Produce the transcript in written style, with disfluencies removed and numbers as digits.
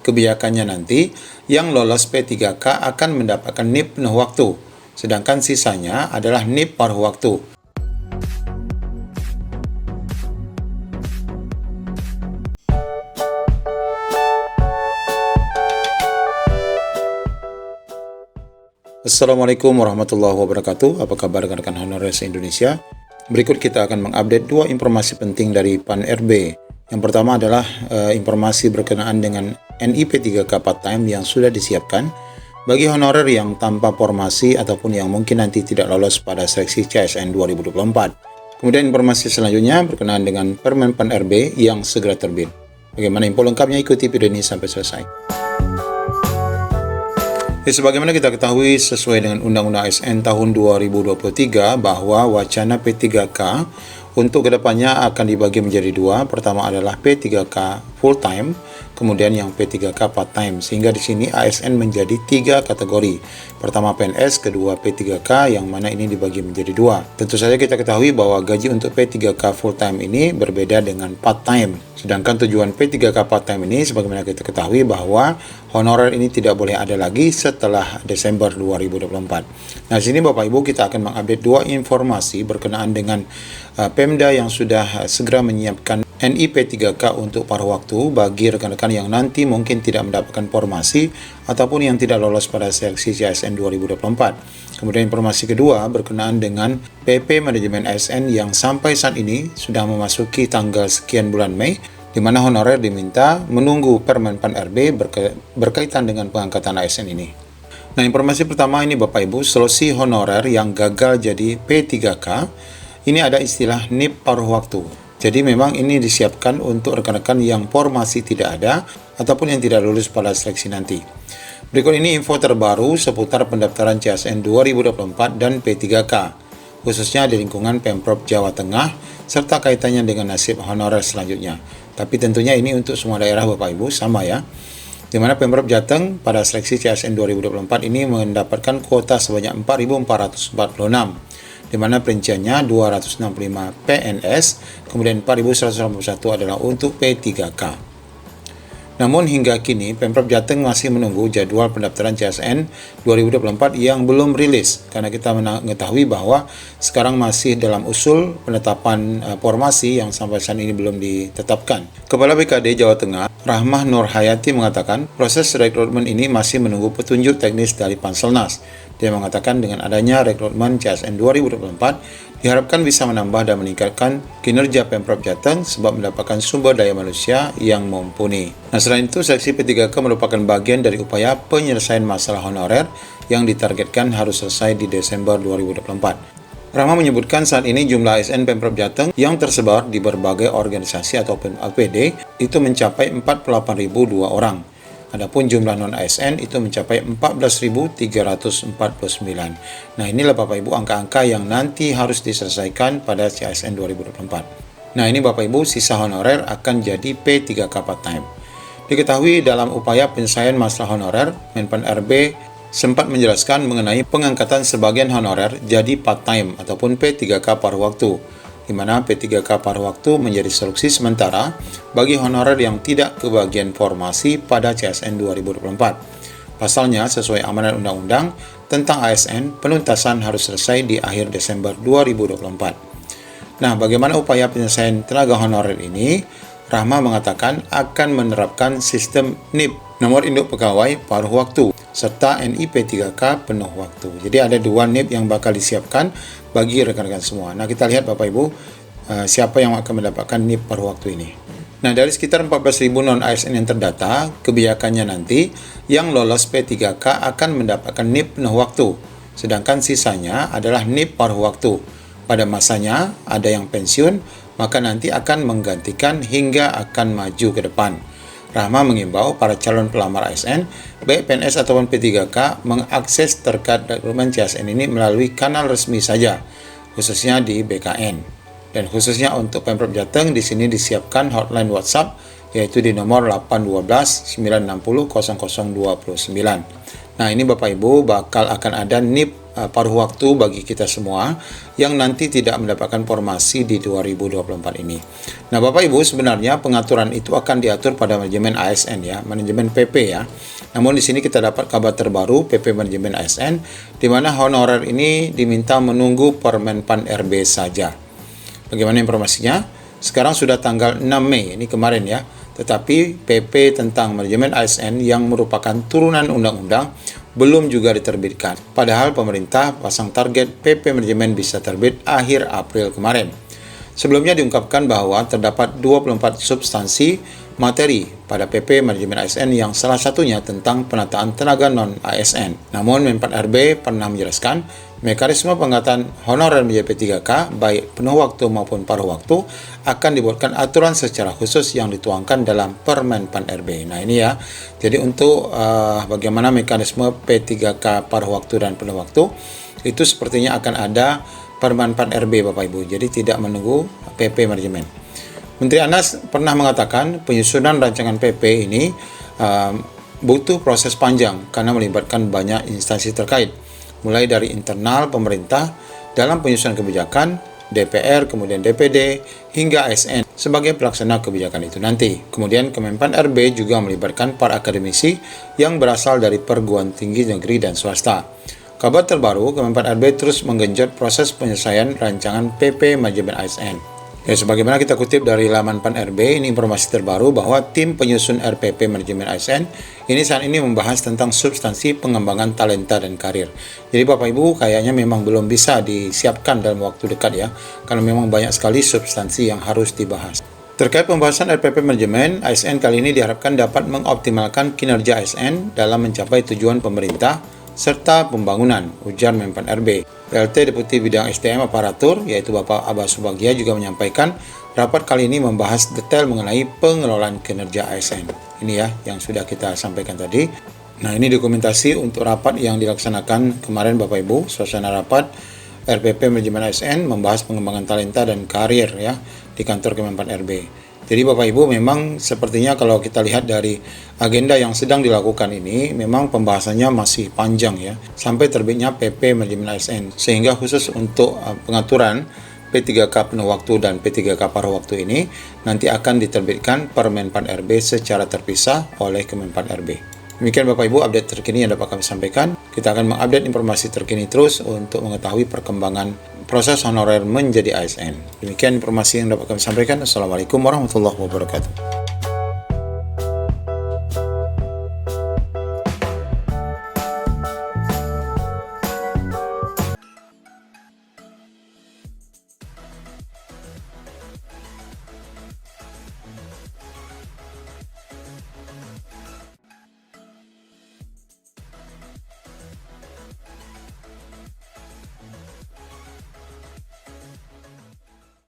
Kebijakannya nanti, yang lolos P3K akan mendapatkan NIP penuh waktu, sedangkan sisanya adalah NIP paruh waktu. Assalamualaikum warahmatullahi wabarakatuh. Apa kabar rekan-rekan honorer se-Indonesia? Berikut kita akan mengupdate dua informasi penting dari PAN-RB. Yang pertama adalah informasi berkenaan dengan NIP 3K part-time yang sudah disiapkan bagi honorer yang tanpa formasi ataupun yang mungkin nanti tidak lolos pada seleksi CSN 2024. Kemudian informasi selanjutnya berkenaan dengan Permen PAN-RB yang segera terbit. Bagaimana info lengkapnya, ikuti video ini sampai selesai. Sebagaimana kita ketahui sesuai dengan Undang-Undang ASN tahun 2023 bahwa wacana P3K untuk kedepannya akan dibagi menjadi dua. Pertama adalah P3K full time, kemudian yang P3K part time. Sehingga di sini ASN menjadi tiga kategori. Pertama PNS, kedua P3K, yang mana ini dibagi menjadi dua. Tentu saja kita ketahui bahwa gaji untuk P3K full time ini berbeda dengan part time. Sedangkan tujuan P3K part time ini sebagaimana kita ketahui bahwa honorer ini tidak boleh ada lagi setelah Desember 2024. Nah, di sini Bapak Ibu kita akan mengupdate dua informasi berkenaan dengan Pemda yang sudah segera menyiapkan NIP 3K untuk paruh waktu bagi rekan-rekan yang nanti mungkin tidak mendapatkan formasi ataupun yang tidak lolos pada seleksi CSN 2024. Kemudian informasi kedua berkenaan dengan PP Manajemen ASN yang sampai saat ini sudah memasuki tanggal sekian bulan Mei, di mana honorer diminta menunggu Permen PAN-RB berkaitan dengan pengangkatan ASN ini. Nah, informasi pertama ini Bapak Ibu, solusi honorer yang gagal jadi P3K, ini ada istilah NIP paruh waktu. Jadi memang ini disiapkan untuk rekan-rekan yang formasi tidak ada ataupun yang tidak lulus pada seleksi nanti. Berikut ini info terbaru seputar pendaftaran CSN 2024 dan P3K, khususnya di lingkungan Pemprov Jawa Tengah, serta kaitannya dengan nasib honorer selanjutnya. Tapi tentunya ini untuk semua daerah Bapak Ibu sama ya. Di mana Pemprov Jateng pada seleksi CSN 2024 ini mendapatkan kuota sebanyak 4.446. Di mana perinciannya 265 PNS, kemudian 4.181 adalah untuk P3K. Namun hingga kini Pemprov Jateng masih menunggu jadwal pendaftaran CSN 2024 yang belum rilis, karena kita mengetahui bahwa sekarang masih dalam usul penetapan formasi yang sampai saat ini belum ditetapkan. Kepala BKD Jawa Tengah, Rahmah Nur Hayati mengatakan proses rekrutmen ini masih menunggu petunjuk teknis dari Panselnas. Dia mengatakan dengan adanya rekrutmen CSN 2024 diharapkan bisa menambah dan meningkatkan kinerja Pemprov Jateng sebab mendapatkan sumber daya manusia yang mumpuni. Nah, selain itu, seleksi P3K merupakan bagian dari upaya penyelesaian masalah honorer yang ditargetkan harus selesai di Desember 2024. Rahma menyebutkan saat ini jumlah ASN Pemprov Jateng yang tersebar di berbagai organisasi ataupun LPD itu mencapai 48.002 orang. Adapun jumlah non-ASN itu mencapai 14.349. Nah, inilah Bapak Ibu angka-angka yang nanti harus diselesaikan pada CSN 2024. Nah, ini Bapak Ibu sisa honorer akan jadi P3K part-time. Diketahui dalam upaya penyelesaian masalah honorer, Menpan-RB sempat menjelaskan mengenai pengangkatan sebagian honorer jadi part-time ataupun P3K paruh waktu, di mana P3K paruh waktu menjadi solusi sementara bagi honorer yang tidak kebagian formasi pada CSN 2024. Pasalnya, sesuai amanat undang-undang tentang ASN, penuntasan harus selesai di akhir Desember 2024. Nah, bagaimana upaya penyelesaian tenaga honorer ini? Rahma mengatakan akan menerapkan sistem NIP, nomor induk pegawai paruh waktu, serta NIP 3K penuh waktu. Jadi ada dua NIP yang bakal disiapkan bagi rekan-rekan semua. Nah, kita lihat Bapak Ibu siapa yang akan mendapatkan NIP paruh waktu ini. Nah, dari sekitar 14.000 non-ASN yang terdata, kebijakannya nanti yang lolos P3K akan mendapatkan NIP penuh waktu, sedangkan sisanya adalah NIP paruh waktu. Pada masanya ada yang pensiun, maka nanti akan menggantikan hingga akan maju ke depan. Rahma mengimbau para calon pelamar ASN, baik PNS ataupun P3K, mengakses terkait rekrutmen CSN ini melalui kanal resmi saja, khususnya di BKN. Dan khususnya untuk Pemprov Jateng, di sini disiapkan hotline WhatsApp, yaitu di nomor 812 960 0029. Nah, ini Bapak Ibu bakal akan ada NIP paruh waktu bagi kita semua yang nanti tidak mendapatkan formasi di 2024 ini. Nah, Bapak Ibu, sebenarnya pengaturan itu akan diatur pada manajemen ASN ya, manajemen PP ya. Namun di sini kita dapat kabar terbaru PP manajemen ASN di mana honorer ini diminta menunggu Permenpan RB saja. Bagaimana informasinya? Sekarang sudah tanggal 6 Mei, ini kemarin ya. Tetapi PP tentang manajemen ASN yang merupakan turunan undang-undang belum juga diterbitkan. Padahal pemerintah pasang target PP manajemen bisa terbit akhir April kemarin. Sebelumnya diungkapkan bahwa terdapat 24 substansi materi pada PP manajemen ASN yang salah satunya tentang penataan tenaga non-ASN. Namun Menpan RB pernah menjelaskan mekanisme pengangkatan honorer menjadi P3K baik penuh waktu maupun paruh waktu akan dibuatkan aturan secara khusus yang dituangkan dalam Permenpan RB. Nah ini ya, jadi untuk bagaimana mekanisme P3K paruh waktu dan penuh waktu itu sepertinya akan ada Permenpan RB Bapak Ibu, jadi tidak menunggu PP manajemen. Menteri Anas pernah mengatakan penyusunan rancangan PP ini butuh proses panjang karena melibatkan banyak instansi terkait, mulai dari internal pemerintah dalam penyusunan kebijakan, DPR, kemudian DPD, hingga ASN sebagai pelaksana kebijakan itu nanti. Kemudian Kemenpan RB juga melibatkan para akademisi yang berasal dari perguruan tinggi negeri dan swasta. Kabar terbaru, Kemenpan RB terus menggenjot proses penyelesaian rancangan PP manajemen ASN. Ya, sebagaimana kita kutip dari laman Pan RB, ini informasi terbaru bahwa tim penyusun RPP manajemen ASN ini saat ini membahas tentang substansi pengembangan talenta dan karir. Jadi Bapak Ibu kayaknya memang belum bisa disiapkan dalam waktu dekat ya, karena memang banyak sekali substansi yang harus dibahas. Terkait pembahasan RPP manajemen ASN kali ini diharapkan dapat mengoptimalkan kinerja ASN dalam mencapai tujuan pemerintah serta pembangunan, ujar Menpan RB. PLT Deputi Bidang SDM Aparatur, yaitu Bapak Abbas Subagia juga menyampaikan rapat kali ini membahas detail mengenai pengelolaan kinerja ASN. Ini ya yang sudah kita sampaikan tadi. Nah ini dokumentasi untuk rapat yang dilaksanakan kemarin Bapak Ibu, suasana rapat RPP manajemen ASN membahas pengembangan talenta dan karir ya di kantor Kemenpan RB. Jadi Bapak Ibu memang sepertinya kalau kita lihat dari agenda yang sedang dilakukan ini memang pembahasannya masih panjang ya sampai terbitnya PP manajemen ASN, sehingga khusus untuk pengaturan P3K penuh waktu dan P3K paruh waktu ini nanti akan diterbitkan Permenpan RB secara terpisah oleh Kemenpan RB. Demikian Bapak Ibu update terkini yang dapat kami sampaikan. Kita akan mengupdate informasi terkini terus untuk mengetahui perkembangan proses honorer menjadi ASN. Demikian informasi yang dapat kami sampaikan. Assalamualaikum warahmatullahi wabarakatuh.